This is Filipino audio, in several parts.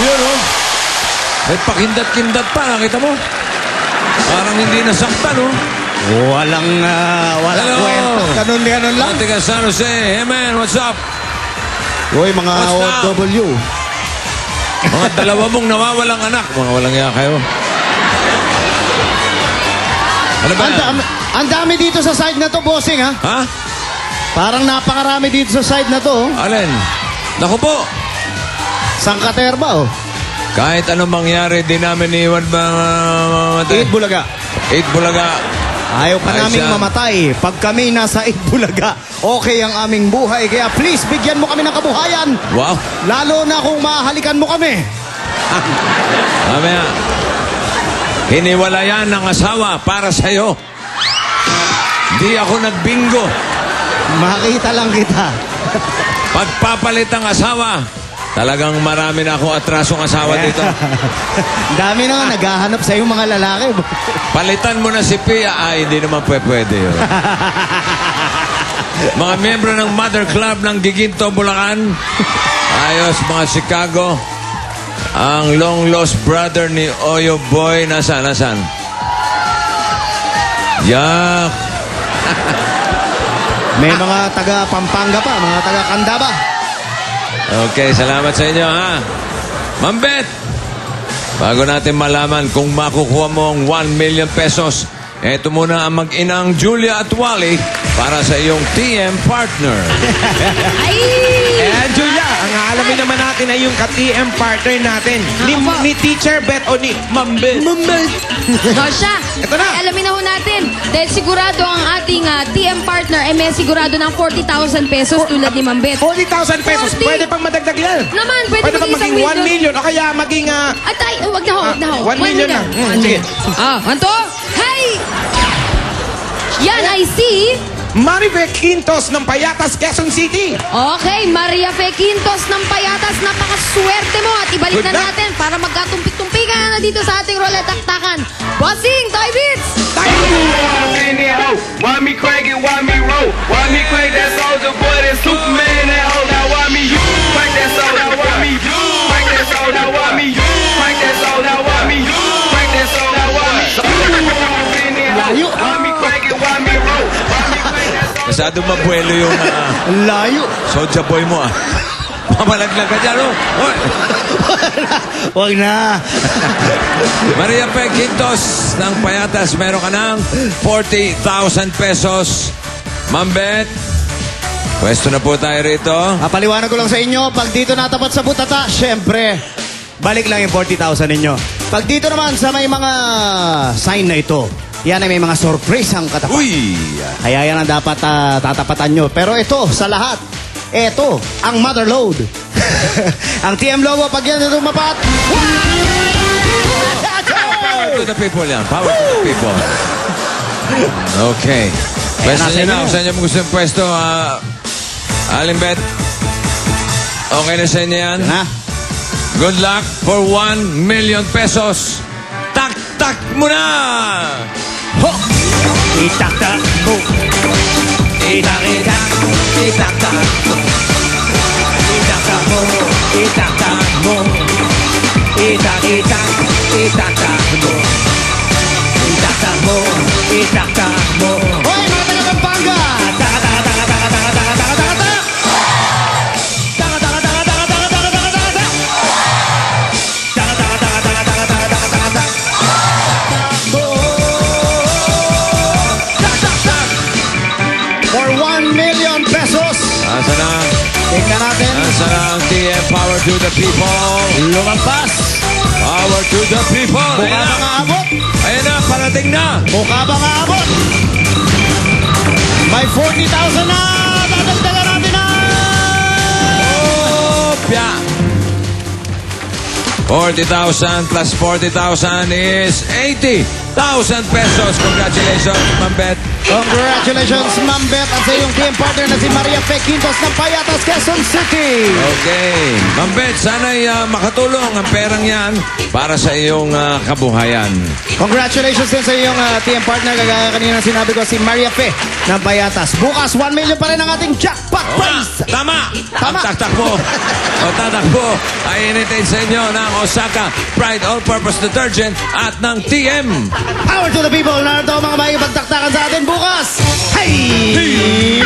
Yun, oh. May pakindat-kindat pa, nakita mo? Parang hindi nasaktan, oh. Walang kwenta. Ganun lang. Taga San Jose. Hey, man, what's up? Uy, mga What's up? OFW. Mga dalawa mong nawawalang anak. Mga walang iya kayo. Ano ba yan? Ang dami dito sa side na to, bossing, ha? Ha? Parang napakarami dito sa side na to, oh. Alin? Naku po. Sangkaterba, oh. Kahit anong mangyari, di namin iwan ba mamatay? 8 Bulaga. 8 Bulaga. Ayaw pa Ayos naming yan. mamatay. Pag kami nasa 8 Bulaga, okay ang aming buhay. Kaya please, bigyan mo kami ng kabuhayan. Wow. Lalo na kung mahalikan mo kami. Mamaya. Hiniwalayan ng asawa para sa'yo. Di ako nagbingo. Makita lang kita. Pagpapalit ang asawa. Talagang marami na akong atrasong asawa dito. Dami na nga naghahanap sa yung mga lalaki. Palitan mo na si Pia. Ay, hindi naman pwede yun. Mga miyembro ng Mother Club ng Giginto, Bulacan. Ayos, mga Chicago. Ang long lost brother ni Oyo Boy. Nasaan? Yak. May mga taga Pampanga pa, mga taga Candaba. Okay, salamat sa inyo, ha? Ma'am Beth, bago natin malaman kung makukuha mo ang 1 million pesos, eto muna ang mag-inang Julia at Wally para sa iyong TM partner. Ay! Eh, Julia, ang aalamin naman natin ay yung ka-TM partner natin. Ako po. Ni Teacher Beth o ni Ma'am Beth. O siya, Ito na. alamin na ho natin. Dahil sigurado ang ating TM partner ay may sigurado ng 40,000 pesos tulad ni Ma'am Beth. 40,000 pesos. 40. Pwede pang madagdag yan. Naman, pwede Pwede pang maging maging isang 1 million o kaya maging... At ay, wag na ho, wag na ho. 1 million na. Sige. Anto? Hey! Yan ay si... Marife Quintos ng Payatas, Quezon City. Okay, Maria Fe Quintos ng Payatas, napakaswerte mo at ibalik Good na luck. natin para magkatumpik-tumpikan na dito sa ating roulette taktakan. Bossing, Toy Beats! In that hoe, why me crank it, why me roll? Why me crank that soldier boy, that Superman, that hoe? Now why me you crank that soul? Now why me you crank that soul? Now why me you crank that soul? Now why me you crank that soul? Now why me in that hoe, why me crank it, why me roll? Why me crank that soul? Masyado mabuelo yung Ang layo. Soulja Boy mo, ah. Mamalaglag ka dyan, oh. Hoy. Wag na. Maria Fe Quintos ng Payatas, meron ka ng 40,000 pesos. Ma'am Beth, pwesto na po tayo rito. Paliwanag ko lang sa inyo, pag dito natapat sa butata, syempre, balik lang yung 40,000 ninyo. Pag dito naman sa may mga sign na ito, yan ay may mga surprise ang katapat. Uy! Kaya yan ang dapat tatapatan nyo. Pero ito, sa lahat, ito, ang mother load. Ang TM logo, pag yan ito mapat. Power to the people yan. Power to the people. Okay. Pwesto nasa nyo na. inyo. Kung saan nyo gusto yung pwesto, Aling Beth. Okay na sa inyo yan? Na, Good luck for 1 million pesos. Tak-tak mo na! ho! Itak-tak mo. Itak-itak. Itak-tak. Itak-tak mo. Itak-tak mo. Itak-itak. Itak-tak mo. Itak-tak mo. Itak-tak mo. Hoy, mga taga-Pampanga! Taka-taka-taka-taka-taka-taka-taka-taka! Taka-taka-taka-taka-taka-taka-taka-taka! Taka-taka-taka-taka-taka-taka-taka-taka! Tak-tak-tak! For 1 million pesos! Asa na? Tingnan natin. Asa na ang TM Power to the people? Lumampas! Power to the people! Mukha Ayan bang na! aabot? Ayan na! Parating na! Mukha bang aabot? May 40,000 na! Dadagdagan natin na! Opya! 40,000 plus 40,000 is 80,000 pesos. Congratulations, Ma'am Beth. Congratulations, Ma'am Beth, at sa iyong team partner na si Maria Fe Quintos ng Payatas, Quezon City. Okay. Ma'am Beth, sana'y makatulong ang perang yan para sa iyong kabuhayan. Congratulations din sa iyong team partner. Kagaya kanina sinabi ko, si Maria Fe ng Payatas. Bukas, 1 million pa rin ang ating jackpot Oo nga, prize. tama! Tama. Ang taktak mo o tatakbo ay initin sa inyo ng Osaka Pride All-Purpose Detergent at ng TM. Power to the people! Narito ang mga makikipagtaktakan sa atin bukas! Hey!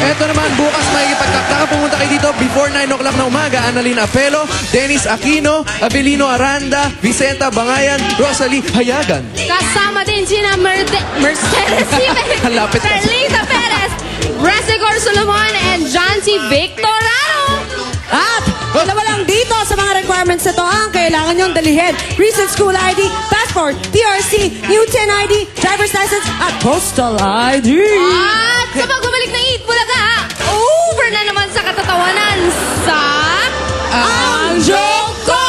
Eto naman, bukas makikipagtaktakan. Pumunta kayo dito before 9 o'clock na umaga. Annalyn Apelo, Dennis Aquino, Abelino Aranda, Vicenta Bangayan, Rosalie Hayagan. Kasama din sina Mercedes Jimenez, Lapit na. Carlita Perez, Resicor Solomon, and John C. Victorano. At dalawa lang dito sa mga requirements na to ang kailangan nyong dalihin. Recent school ID, passport, PRC, new 10 ID, driver's license, at postal ID. At kapag bumalik na Eat Bulaga, over na naman sa katatawanan sa Ang Joke Ko!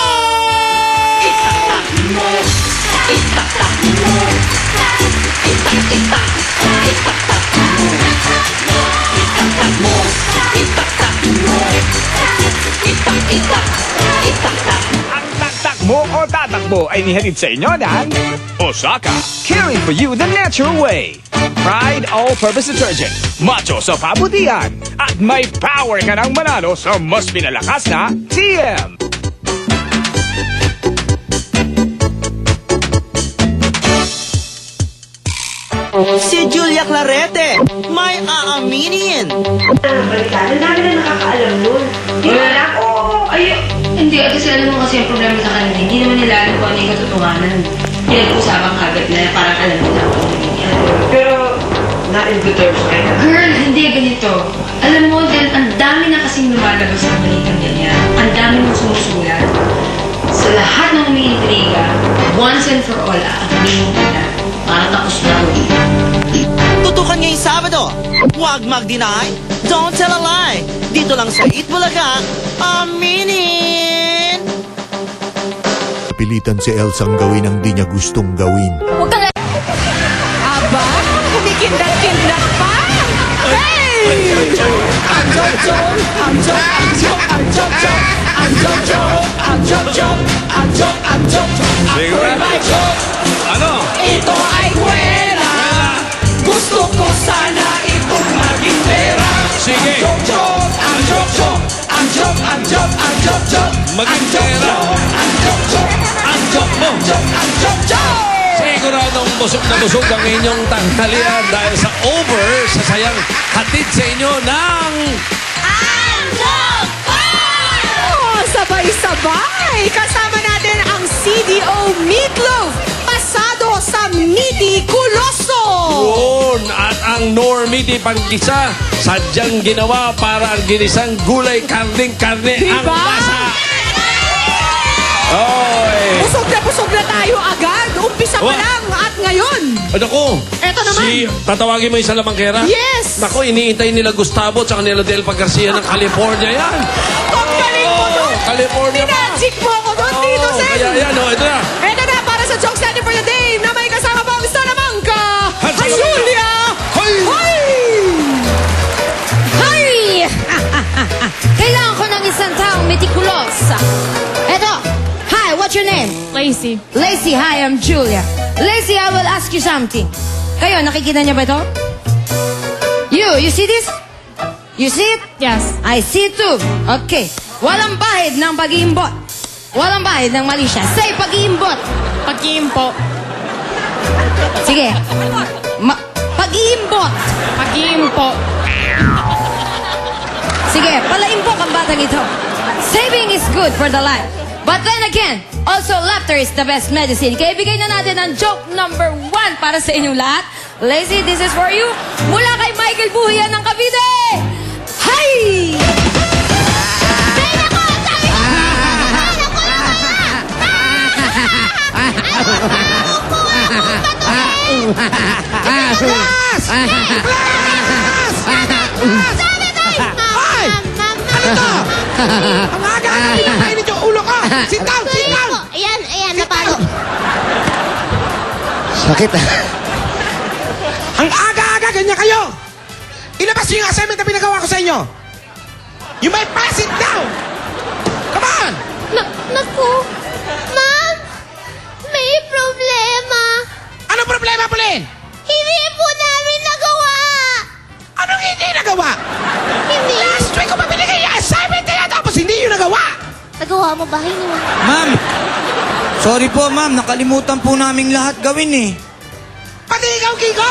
Ang taktak mo o tatakbo ay nihatid sa inyo ng Osaka, caring for you the natural way. Pride All-Purpose Detergent, macho sa pabutihan. At may power ka ng manalo sa mas pinalakas na TM. Si Julia Clarete, may aaminin. Barikada, dami na nakakaalam nun. Di ba alam? Oo, ay, hindi. Kasi alam mo kasi ang problema sa kanila, hindi naman nila alam kung ano yung katotohanan. Pinag-usapan kagad na parang alam nila kung ano nangyayari. Pero, not in good terms, kaya. Girl, hindi ganito. Alam mo, dahil ang dami na kasing lumalabas ng balitang ganyan. Ang dami mong sumusulat. Sa lahat ng umiintriga, once and for all, aaminin mo na. Para tapos na ako. Tutukan ngayong Sabado. Huwag mag-deny, don't tell a lie. Dito lang sa Eat Bulaga, aminin! Pilitan si Elsang gawin ang di niya gustong gawin. Huwag ka Aba, kumikindat-kindat pa! Hey! Ang joke-joke, ang joke-joke, ang joke-joke, ang joke-joke, ang joke-joke, ang joke, ang joke-joke. Ako'y may joke. Ano? Ito ay kwela. Gusto ko sana itong maging pera. Sige. Ang joke-joke, ang joke-joke, ang joke, ang joke, ang joke-joke. Maging pera. Ang joke-joke, Ang joke mo. ang joke-joke. Siguradong busog na busog ang inyong tanghalian dahil sa over sa sayang hatid sa inyo ng... Oh, sabay-sabay! Kasama natin ang CDO Meatloaf, pasado sa Midi Kuloso! Yun! At ang Normie di Panggisa, sadyang ginawa para ang ginisang gulay karning-karne ang Diba? lasa. Oy! Busog na tayo agad! Umpisa pa Wa- lang at ngayon! Ano ko? Eto naman. Tatawagin mo yung sa Lamangkera? Yes! Nako, iniintay nila Gustavo at nila Del Garcia ng California yan. Ang galing mo Oo, doon! California pa. Pinagic mo ako doon, Tito Oo, Sen! Kaya yan, ito na. Eto na para sa Joke Study for the Day na may kasama pang Salamangka! Hansa Ay, Lamangka. Julia! Hoy! Hoy! Hurry! Kailangan ko ng isang taong meticulous. Eto. Hi, what's your name? Lacey. Lacey, hi, I'm Julia. Lacey, I will ask you something. Kayo, nakikita niyo ba ito? You see this? You see it? Yes. I see it too. Okay. Walang bahid ng pag-iimbot. Walang bahid ng mali siya. Say pag-iimbot. Pag-iimpo. Sige. Pag-iimbot. Pag-iimpo. Sige, palaimbok ang batang ito. Saving is good for the life. But then again, also laughter is the best medicine. Kaya bigay na natin ang joke number 1 para sa inyong lahat. Lazy, this is for you. Mula kay Michael Buhian ng Cavite. Hi! Ay! Ano to? Ang aga-aga pinakainit yung ulo ko! Sit down! Sit down! Ayan, napalo. Sakit ah. Ang aga-aga, ganyan kayo! Ilabas niyo yung assignment na pinagawa ko sa inyo! You may pass it down! Come on! Naku, ma'am, may problema. Anong problema, Pauline? Hindi po namin nagawa. Anong hindi nagawa? Hindi. Last week ko pa binigay yung assignment na yan tapos hindi yung nagawa! Nagawa ginagawa mo? Bahay niyo. Ma'am, sorry po ma'am, nakalimutan po naming lahat gawin eh. Pati ikaw, Kiko!